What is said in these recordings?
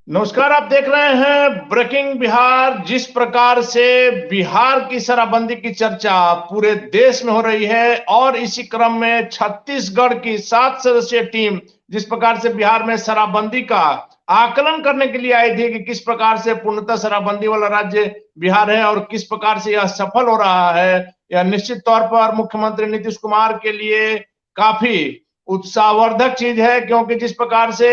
नमस्कार, आप देख रहे हैं ब्रेकिंग बिहार। जिस प्रकार से बिहार की शराबबंदी की चर्चा पूरे देश में हो रही है और इसी क्रम में छत्तीसगढ़ की 7 सदस्यीय टीम जिस प्रकार से बिहार में शराबबंदी का आकलन करने के लिए आई थी कि किस प्रकार से पूर्णतः शराबबंदी वाला राज्य बिहार है और किस प्रकार से यह सफल हो रहा है, यह निश्चित तौर पर मुख्यमंत्री नीतीश कुमार के लिए काफी उत्साहवर्धक चीज है। क्योंकि जिस प्रकार से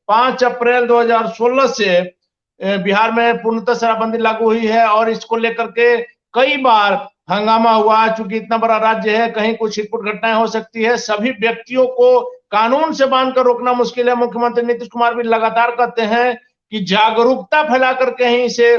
5 अप्रैल 2016 से बिहार में पूर्णतः शराबबंदी लागू हुई है और इसको लेकर के कई बार हंगामा हुआ। चूंकि इतना बड़ा राज्य है, कहीं कुछ छिटपुट घटनाएं हो सकती है। सभी व्यक्तियों को कानून से बांधकर रोकना मुश्किल है। मुख्यमंत्री नीतीश कुमार भी लगातार कहते हैं कि जागरूकता फैला करके ही इसे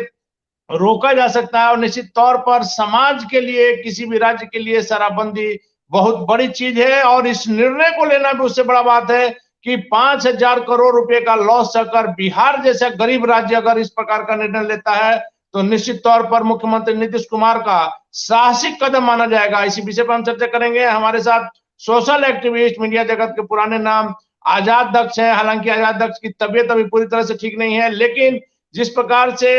रोका जा सकता है और निश्चित तौर पर समाज के लिए, किसी भी राज्य के लिए शराबबंदी बहुत बड़ी चीज है। और इस निर्णय को लेना भी उससे बड़ा बात है कि 5,000 करोड़ रुपए का लॉस सहकर बिहार जैसा गरीब राज्य अगर इस प्रकार का निर्णय लेता है तो निश्चित तौर पर मुख्यमंत्री नीतीश कुमार का साहसिक कदम माना जाएगा। इसी विषय पर हम चर्चा करेंगे। हमारे साथ सोशल एक्टिविस्ट, मीडिया जगत के पुराने नाम आजाद दक्ष है। हालांकि आजाद दक्ष की तबीयत अभी पूरी तरह से ठीक नहीं है, लेकिन जिस प्रकार से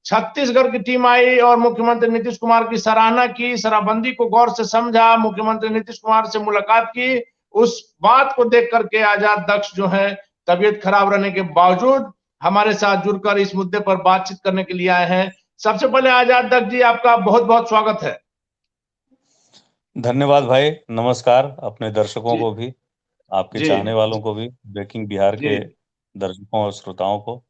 छत्तीसगढ़ की टीम आई और मुख्यमंत्री नीतीश कुमार की सराहना की, शराबबंदी को गौर से समझा, मुख्यमंत्री नीतीश कुमार से मुलाकात की, उस बात को देख करके आजाद दक्ष जो है तबीयत खराब रहने के बावजूद हमारे साथ जुड़कर इस मुद्दे पर बातचीत करने के लिए आए हैं। सबसे पहले आजाद दक्ष जी, आपका बहुत बहुत स्वागत है। धन्यवाद भाई, नमस्कार अपने दर्शकों जी को भी, आपके जी चाहने वालों को भी, ब्रेकिंग बिहार जी के दर्शकों और श्रोताओं को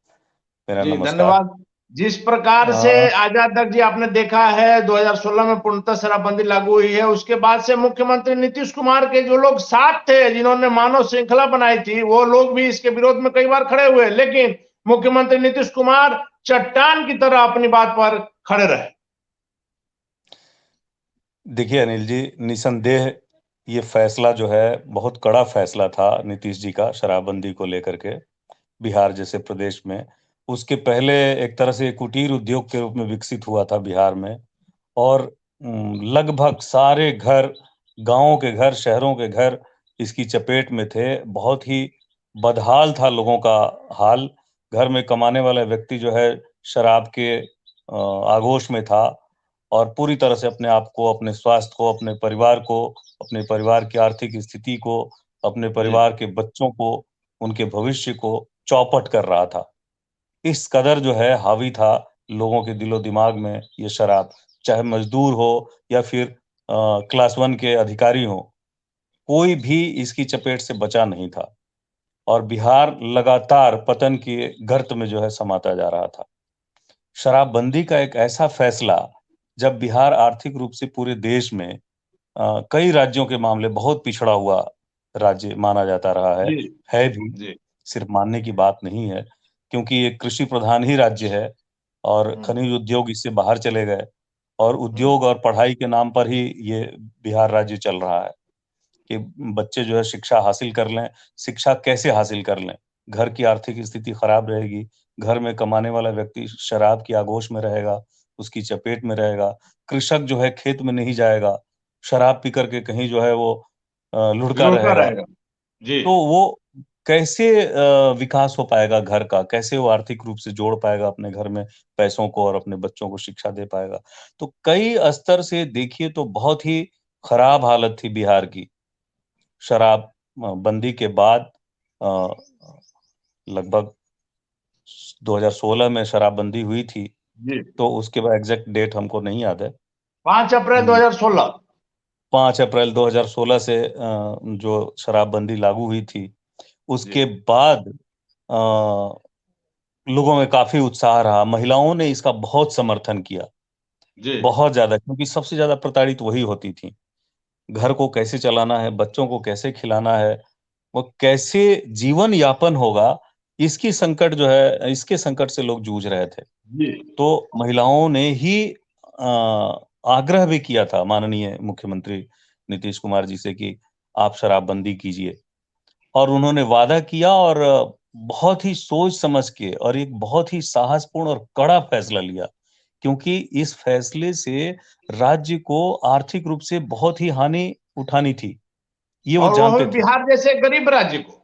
मेरा जी नमस्कार। धन्यवाद। जिस प्रकार से आ, आजाद तक जी आपने देखा है 2016 में पूर्णतः शराबबंदी लागू हुई है, उसके बाद से मुख्यमंत्री नीतीश कुमार के जो लोग साथ थे, जिन्होंने मानव श्रृंखला बनाई थी, वो लोग भी इसके विरोध में कई बार खड़े हुए, लेकिन मुख्यमंत्री नीतीश कुमार चट्टान की तरह अपनी बात पर खड़े रहे। देखिए अनिल जी, निसंदेह ये फैसला जो है बहुत कड़ा फैसला था नीतीश जी का, शराबबंदी को लेकर के बिहार जैसे प्रदेश में। उसके पहले एक तरह से कुटीर उद्योग के रूप में विकसित हुआ था बिहार में, और लगभग सारे घर, गांवों के घर, शहरों के घर इसकी चपेट में थे। बहुत ही बदहाल था लोगों का हाल। घर में कमाने वाला व्यक्ति जो है शराब के आगोश में था और पूरी तरह से अपने आप को, अपने स्वास्थ्य को, अपने परिवार को, अपने परिवार की आर्थिक स्थिति को, अपने जी परिवार के बच्चों को, उनके भविष्य को चौपट कर रहा था। इस कदर जो है हावी था लोगों के दिलो दिमाग में ये शराब। चाहे मजदूर हो या फिर क्लास 1 के अधिकारी हो, कोई भी इसकी चपेट से बचा नहीं था और बिहार लगातार पतन के गर्त में जो है समाता जा रहा था। शराबबंदी का एक ऐसा फैसला, जब बिहार आर्थिक रूप से पूरे देश में कई राज्यों के मामले बहुत पिछड़ा हुआ राज्य माना जाता रहा जी है भी, जी सिर्फ मानने की बात नहीं है, क्योंकि ये कृषि प्रधान ही राज्य है और हम्म, खनिज उद्योग इससे बाहर चले गए और हम्म, उद्योग और पढ़ाई के नाम पर ही ये बिहार राज्य चल रहा है कि बच्चे जो है शिक्षा हासिल कर लें। शिक्षा कैसे हासिल कर लें? घर की आर्थिक स्थिति खराब रहेगी, घर में कमाने वाला व्यक्ति शराब की आगोश में रहेगा, उसकी चपेट में रहेगा। कृषक जो है खेत में नहीं जाएगा, शराब पी करके कहीं जो है वो लुढ़का लुढ़का रहेगा। रहेगा। जी तो वो कैसे विकास हो पाएगा घर का? कैसे वो आर्थिक रूप से जोड़ पाएगा अपने घर में पैसों को और अपने बच्चों को शिक्षा दे पाएगा? तो कई स्तर से देखिए तो बहुत ही खराब हालत थी बिहार की। शराब बंदी के बाद अ, लगभग 2016 में शराबबंदी हुई थी, जी तो उसके बाद एग्जैक्ट डेट हमको नहीं याद है। 5 अप्रैल 2016। 5 अप्रैल 2016 से जो शराबबंदी लागू हुई थी, जी उसके बाद अ, लोगों में काफी उत्साह रहा। महिलाओं ने इसका बहुत समर्थन किया, जी बहुत ज्यादा, क्योंकि सबसे ज्यादा प्रताड़ित वही होती थी। घर को कैसे चलाना है, बच्चों को कैसे खिलाना है, वो कैसे जीवन यापन होगा, इसकी संकट जो है, इसके संकट से लोग जूझ रहे थे। जी तो महिलाओं ने ही आग्रह भी किया था माननीय मुख्यमंत्री नीतीश कुमार जी से कि आप शराबबंदी कीजिए, और उन्होंने वादा किया और बहुत ही सोच समझ के और एक बहुत ही साहसपूर्ण और कड़ा फैसला लिया, क्योंकि इस फैसले से राज्य को आर्थिक रूप से बहुत ही हानि उठानी थी, ये वो और वो भी जानते थे। बिहार जैसे गरीब राज्य को।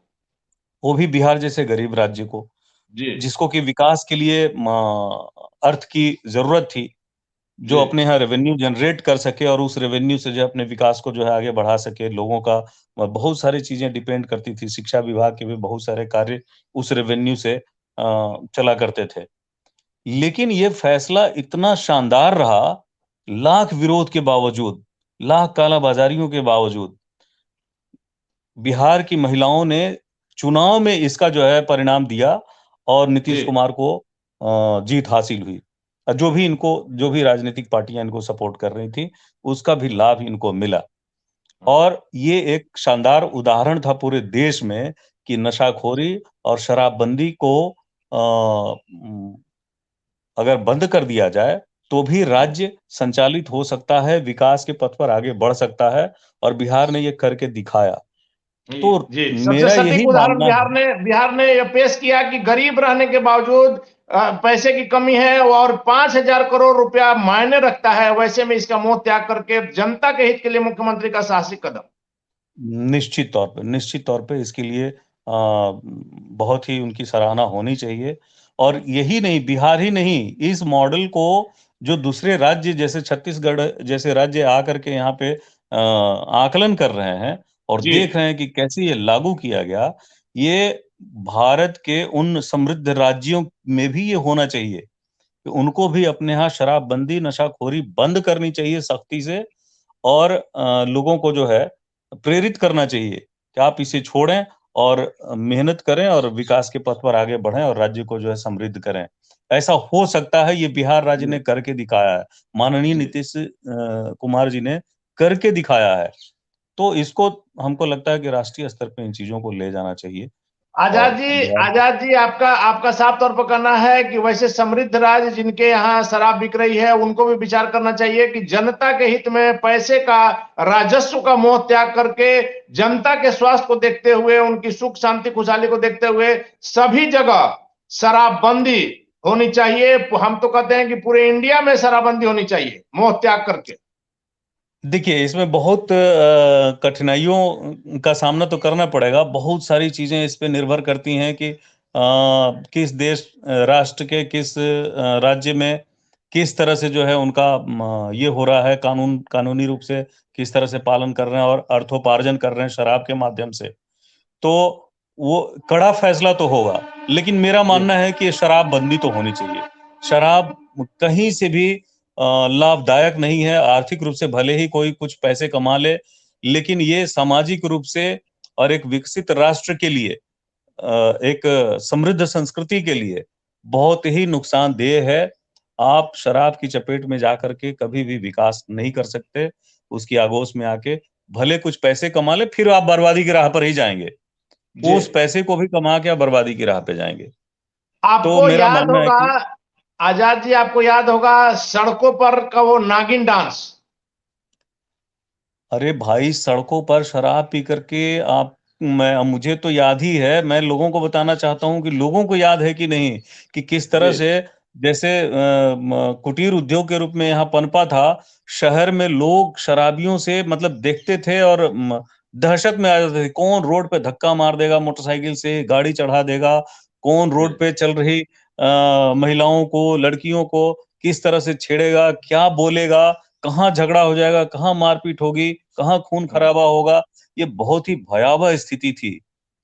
वो भी बिहार जैसे गरीब राज्य को, जी जिसको कि विकास के लिए अर्थ की जरूरत थी, जो जी अपने यहाँ रेवेन्यू जनरेट कर सके और उस रेवेन्यू से जो है अपने विकास को जो है आगे बढ़ा सके। लोगों का बहुत सारी चीजें डिपेंड करती थी, शिक्षा विभाग के भी बहुत सारे कार्य उस रेवेन्यू से चला करते थे। लेकिन ये फैसला इतना शानदार रहा, लाख विरोध के बावजूद, लाख कालाबाजारियों के बावजूद बिहार की महिलाओं ने चुनाव में इसका जो है परिणाम दिया और नीतीश जी कुमार को जीत हासिल हुई। जो भी राजनीतिक पार्टियां इनको सपोर्ट कर रही थी, उसका भी लाभ इनको मिला। और ये एक शानदार उदाहरण था पूरे देश में कि नशाखोरी और शराबबंदी को अगर बंद कर दिया जाए तो भी राज्य संचालित हो सकता है, विकास के पथ पर आगे बढ़ सकता है, और बिहार ने ये करके दिखाया। जी तो जी, सबसे मेरा सटीक यही उदाहरण मानना है। बिहार ने यह पेश किया कि गरीब रहने के बावजूद पैसे की कमी है और 5,000 करोड़ रुपया मायने रखता है, वैसे में इसका मोह त्याग करके जनता के हित के लिए मुख्यमंत्री का साहसिक कदम। निश्चित तौर पे इसके लिए बहुत ही उनकी सराहना होनी चाहिए। और यही नहीं, बिहार ही नहीं, इस मॉडल को जो दूसरे राज्य जैसे छत्तीसगढ़ जैसे राज्य आकर के यहाँ पे आकलन कर रहे हैं और जी देख रहे हैं कि कैसे ये लागू किया गया, ये भारत के उन समृद्ध राज्यों में भी ये होना चाहिए कि उनको भी अपने यहाँ शराबबंदी, नशाखोरी बंद करनी चाहिए सख्ती से। और लोगों को जो है प्रेरित करना चाहिए कि आप इसे छोड़ें और मेहनत करें और विकास के पथ पर आगे बढ़ें और राज्य को जो है समृद्ध करें। ऐसा हो सकता है, ये बिहार राज्य जी ने करके दिखाया है, माननीय जी। नीतीश कुमार जी ने करके दिखाया है। तो इसको हमको लगता है कि राष्ट्रीय स्तर पे इन चीजों को ले जाना चाहिए। और बिहार आजाद जी, आपका आपका साफ तौर पर कहना है कि वैसे समृद्ध राज्य जिनके यहाँ शराब बिक रही है, उनको भी विचार करना चाहिए कि जनता के हित में पैसे का, राजस्व का मोह त्याग करके जनता के स्वास्थ्य को देखते हुए, उनकी सुख शांति खुशहाली को देखते हुए सभी जगह शराबबंदी होनी चाहिए। हम तो कहते हैं कि पूरे इंडिया में शराबबंदी होनी चाहिए, मोह त्याग करके। देखिए, इसमें बहुत कठिनाइयों का सामना तो करना पड़ेगा। बहुत सारी चीजें इस पे निर्भर करती हैं कि किस देश राष्ट्र के किस राज्य में किस तरह से जो है उनका ये हो रहा है, कानूनी रूप से किस तरह से पालन कर रहे हैं और अर्थोपार्जन कर रहे हैं शराब के माध्यम से। तो वो कड़ा फैसला तो होगा, लेकिन मेरा जी मानना है कि शराब बंदी तो होनी चाहिए। शराब कहीं से भी लाभदायक नहीं है। आर्थिक रूप से भले ही कोई कुछ पैसे कमा ले, लेकिन ये सामाजिक रूप से और एक विकसित राष्ट्र के लिए, एक समृद्ध संस्कृति के लिए बहुत ही नुकसानदेह है। आप शराब की चपेट में जाकर के कभी भी विकास नहीं कर सकते। उसकी आगोश में आके भले कुछ पैसे कमा ले, फिर आप बर्बादी की राह पर ही जाएंगे। जी। उस पैसे को भी कमा के आप बर्बादी की राह पे जाएंगे। तो आपको मेरा याद मानना है होगा कि आजाद जी, आपको याद होगा सड़कों पर का वो नागिन डांस। अरे भाई, सड़कों पर शराब पी करके आप, मैं, मुझे तो याद ही है। मैं लोगों को बताना चाहता हूँ कि लोगों को याद है कि नहीं, कि किस तरह जी से जैसे कुटीर उद्योग के रूप में यहाँ पनपा था। शहर में लोग शराबियों से मतलब देखते थे और दहशत में आ जाते थे। कौन रोड पे धक्का मार देगा, मोटरसाइकिल से गाड़ी चढ़ा देगा, कौन जी रोड पे चल रही महिलाओं को, लड़कियों को किस तरह से छेड़ेगा, क्या बोलेगा, कहाँ झगड़ा हो जाएगा, कहाँ मारपीट होगी, कहाँ खून खराबा होगा। ये बहुत ही भयावह स्थिति थी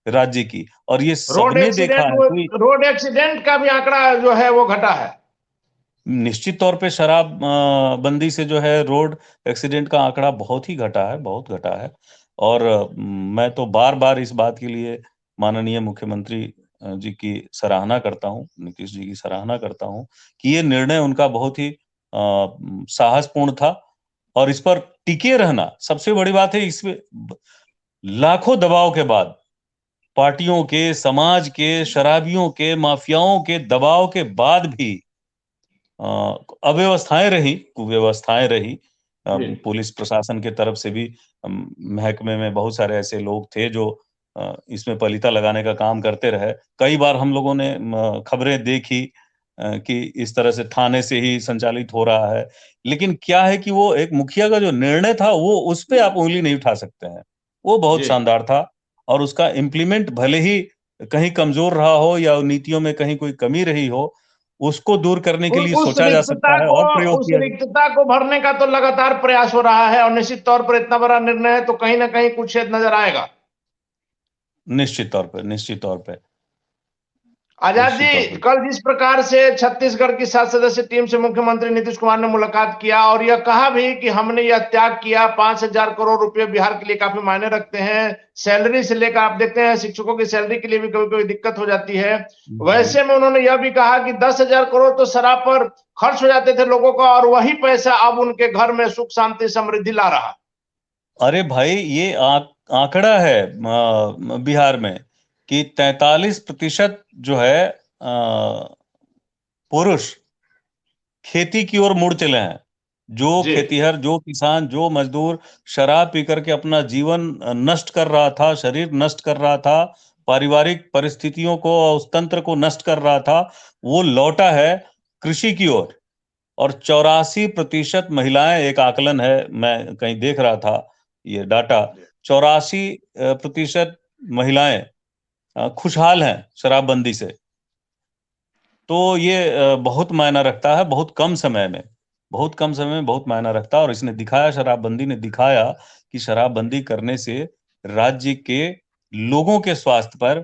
राज्य की, और ये सबने देखा है। कोई रोड एक्सीडेंट का भी आंकड़ा जो है वो घटा है। निश्चित तौर पे शराब बंदी से जो है रोड एक्सीडेंट का आंकड़ा बहुत ही घटा है, बहुत घटा है। और मैं तो बार बार इस बात के लिए माननीय मुख्यमंत्री जी की सराहना करता हूँ, नीतीश जी की सराहना करता हूँ कि ये निर्णय उनका बहुत ही साहसपूर्ण था। और इस पर टिके रहना सबसे बड़ी बात है। इसमें लाखों दबाव के बाद, पार्टियों के, समाज के, शराबियों के, माफियाओं के दबाव के बाद भी अव्यवस्थाएं रही, कुव्यवस्थाएं रही। जी पुलिस प्रशासन के तरफ से भी महकमे में बहुत सारे ऐसे लोग थे जो इसमें पलीता लगाने का काम करते रहे। कई बार हम लोगों ने खबरें देखी कि इस तरह से थाने से ही संचालित हो रहा है। लेकिन क्या है कि वो एक मुखिया का जो निर्णय था, वो उस पे आप उंगली नहीं उठा सकते हैं। वो बहुत जी शानदार था, और उसका इम्प्लीमेंट भले ही कहीं कमजोर रहा हो या नीतियों में कहीं कोई कमी रही हो, उसको दूर करने के लिए उस सोचा जा रिक्तता सकता है को और प्रयोग उस किया जा। रिक्तता को भरने का तो लगातार प्रयास हो रहा है, और निश्चित तौर पर इतना बड़ा निर्णय है तो कहीं ना कहीं कुछ छेद नजर आएगा। निश्चित तौर पे, निश्चित तौर पे, आजाद निश्चित तौर जी, पे। कल जिस प्रकार से छत्तीसगढ़ की 7 सदस्यीय टीम से मुख्यमंत्री नीतीश कुमार ने मुलाकात किया और यह कहा भी कि हमने यह त्याग किया, 5,000 करोड़ रुपए बिहार के लिए काफी मायने रखते हैं। सैलरी से लेकर आप देखते हैं शिक्षकों की सैलरी के लिए भी कभी कभी दिक्कत हो जाती है। वैसे में उन्होंने यह भी कहा कि 10,000 करोड़ तो शराब पर खर्च हो जाते थे लोगों का, और वही पैसा अब उनके घर में सुख शांति समृद्धि ला रहा। अरे भाई, ये आंकड़ा है बिहार में कि 43% जो है पुरुष खेती की ओर मुड़ चले हैं। जो जी। खेतीहर, जो किसान, जो मजदूर शराब पी करके अपना जीवन नष्ट कर रहा था, शरीर नष्ट कर रहा था, पारिवारिक परिस्थितियों को और उस तंत्र को नष्ट कर रहा था, वो लौटा है कृषि की ओर। और 84% महिलाएं, एक आकलन है, मैं कहीं देख रहा था ये डाटा, 84% महिलाएं खुशहाल हैं शराबबंदी से। तो ये बहुत मायना रखता है, बहुत कम समय में, बहुत कम समय में बहुत मायना रखता है। और इसने दिखाया, शराबबंदी ने दिखाया कि शराबबंदी करने से राज्य के लोगों के स्वास्थ्य पर,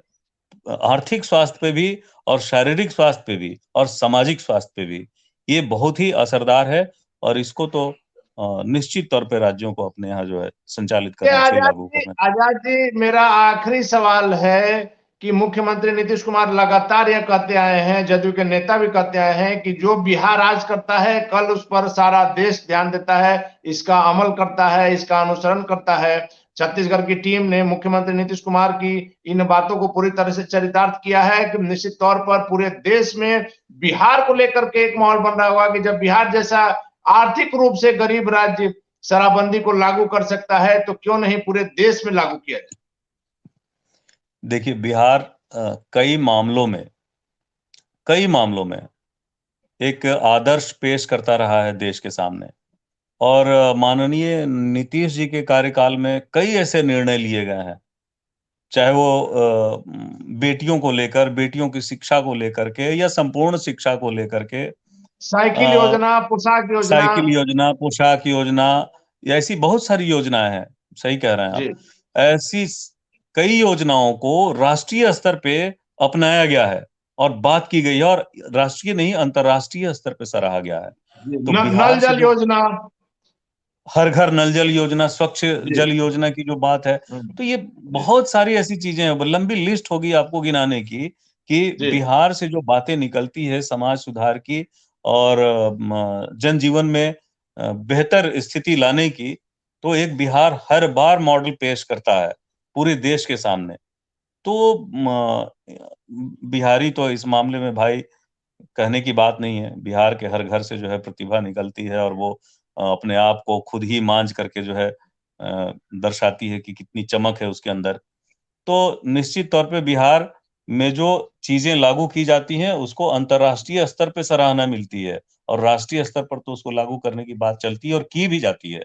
आर्थिक स्वास्थ्य पे भी, और शारीरिक स्वास्थ्य पे भी, और सामाजिक स्वास्थ्य पे भी ये बहुत ही असरदार है। और इसको तो निश्चित तौर पे राज्यों को अपने यहाँ जो है संचालित ये करना चाहिए, लागू करना चाहिए। आजाद जी, मेरा आखिरी सवाल है कि मुख्यमंत्री नीतीश कुमार लगातार यह कहते आए हैं, जदयू के नेता भी कहते आए हैं कि जो बिहार आज करता है कल उस पर सारा देश ध्यान देता है, इसका अमल करता है, इसका अनुसरण करता है। छत्तीसगढ़ की टीम ने मुख्यमंत्री नीतीश कुमार की इन बातों को पूरी तरह से चरितार्थ किया है कि निश्चित तौर पर पूरे देश में बिहार को लेकर के एक माहौल बन रहा होगा कि जब बिहार जैसा आर्थिक रूप से गरीब राज्य शराबबंदी को लागू कर सकता है तो क्यों नहीं पूरे देश में लागू किया जाए। देखिए, बिहार कई मामलों में एक आदर्श पेश करता रहा है देश के सामने। और माननीय नीतीश जी के कार्यकाल में कई ऐसे निर्णय लिए गए हैं, चाहे वो बेटियों को लेकर, बेटियों की शिक्षा को लेकर के, या संपूर्ण शिक्षा को लेकर के, साइकिल योजना, पोशाक योजना। साइकिल योजना, पोशाक योजना, या ऐसी बहुत सारी योजनाएं हैं। सही कह रहे हैं आप। जी। ऐसी कई योजनाओं को राष्ट्रीय स्तर पे अपनाया गया है और बात की गई है, और राष्ट्रीय नहीं, अंतर्राष्ट्रीय स्तर पे सराहा गया है। तो नल बिहार से जल जो योजना। हर घर नल जल योजना, स्वच्छ जी। जल योजना की जो बात है, तो ये जी। बहुत सारी ऐसी चीजें हैं, लंबी लिस्ट होगी आपको गिनाने की, कि जी। बिहार से जो बातें निकलती है समाज सुधार की और जनजीवन में बेहतर स्थिति लाने की, तो एक बिहार हर बार मॉडल पेश करता है पूरे देश के सामने। तो बिहारी तो इस मामले में भाई कहने की बात नहीं है। बिहार के हर घर से जो है प्रतिभा निकलती है, और वो अपने आप को खुद ही मांझ करके जो है दर्शाती है कि कितनी चमक है उसके अंदर। तो निश्चित तौर पे बिहार में जो चीजें लागू की जाती हैं उसको अंतर्राष्ट्रीय स्तर पे सराहना मिलती है, और राष्ट्रीय स्तर पर तो उसको लागू करने की बात चलती है और की भी जाती है।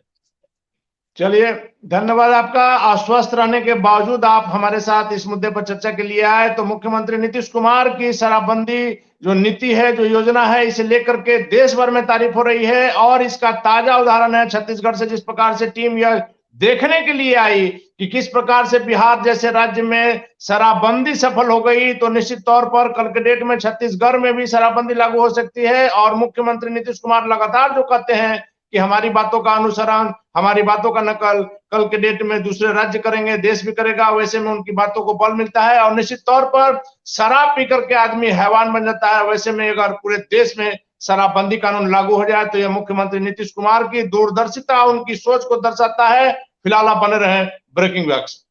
चलिए, धन्यवाद आपका। आश्वस्त रहने के बावजूद आप हमारे साथ इस मुद्दे पर चर्चा के लिए आए। तो मुख्यमंत्री नीतीश कुमार की शराबबंदी जो नीति है, जो योजना है, इसे लेकर के देश भर में तारीफ हो रही है, और इसका ताजा उदाहरण है छत्तीसगढ़ से जिस प्रकार से टीम यह देखने के लिए आई कि किस प्रकार से बिहार जैसे राज्य में शराबबंदी सफल हो गई। तो निश्चित तौर पर कल के डेट में छत्तीसगढ़ में भी शराबबंदी लागू हो सकती है, और मुख्यमंत्री नीतीश कुमार लगातार जो कहते हैं कि हमारी बातों का अनुसरण, हमारी बातों का नकल कल के डेट में दूसरे राज्य करेंगे, देश भी करेगा, वैसे में उनकी बातों को बल मिलता है। और निश्चित तौर पर शराब पीकर के आदमी हैवान बन जाता है, वैसे में अगर पूरे देश में शराबबंदी कानून लागू हो जाए तो यह मुख्यमंत्री नीतीश कुमार की दूरदर्शिता, उनकी सोच को दर्शाता है। फिलहाल आप बने रहे ब्रेकिंग वैक्स।